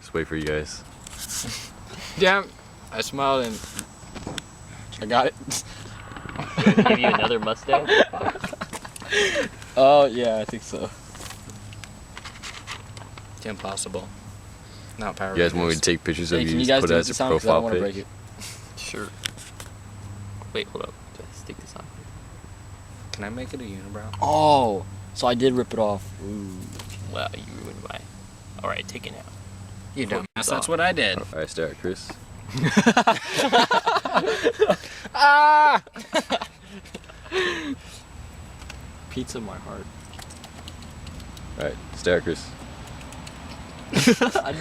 Let's wait for you guys. Damn, I smiled and I got it. Give you another mustache? Oh, yeah, I think so. It's impossible. Not Power You guys want me to Rangers. take pictures of Hey, you, can you just guys put do it this as a sound? 'Cause I don't profile want to break pic? it. Sure. Wait, hold up. Just stick this on. Can I make it a unibrow? Oh, so I did rip it off. Ooh. Wow, you ruined my... Alright, take it out. You dumbass, Focus that's on. what I did. Alright, stare at Chris. Ah! Pizza in my heart. Alright, stare at Chris.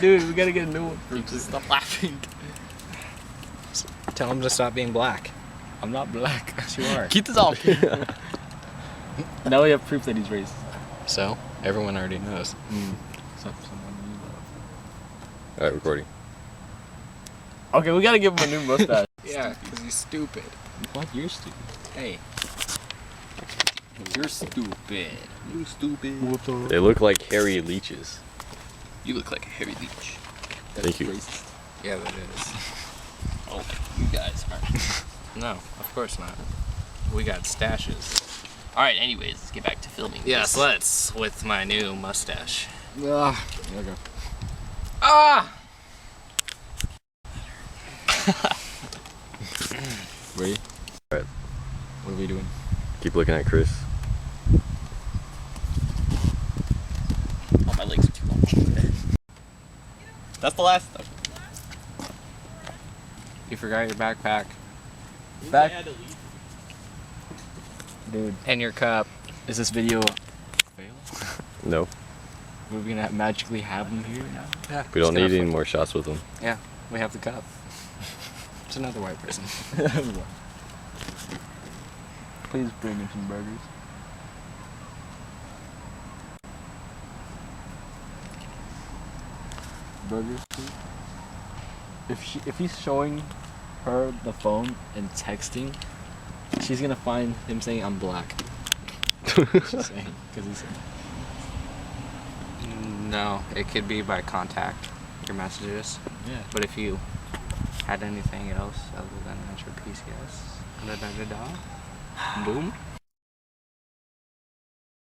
Dude, we gotta get a new one. Just stop laughing. Tell him to stop being black. I'm not black. Yes, you are. Keep this off. Now we have proof that he's racist. So, everyone already knows. Except someone you love. Alright, recording. Okay, we gotta give him a new mustache. Yeah, because he's stupid. What? You're stupid. Hey. You're stupid. You stupid. They look like hairy leeches. You look like a hairy leech. Thank you. Racist. Yeah, that is. Oh, you guys aren't. No, of course not. We got stashes. Alright, anyways, let's get back to filming. Yes, this. let's. With my new mustache. There we go. Ah! Ready? Alright. What are we doing? Keep looking at Chris. Oh, my legs are too long. That's the last stuff. You forgot your backpack. Back. Dude, And your cup. is this video fail? No, We're gonna magically have him here now? Yeah. we don't need any more shots with them. Yeah, we have the cup. It's another white person. Please bring him some burgers. Burgers, please. If he's showing her the phone and texting, she's gonna find him saying I'm black. She's saying, because he's No, it could be by contact, your messages. yeah. But if you had anything else other than enter PCS, da da da da, boom,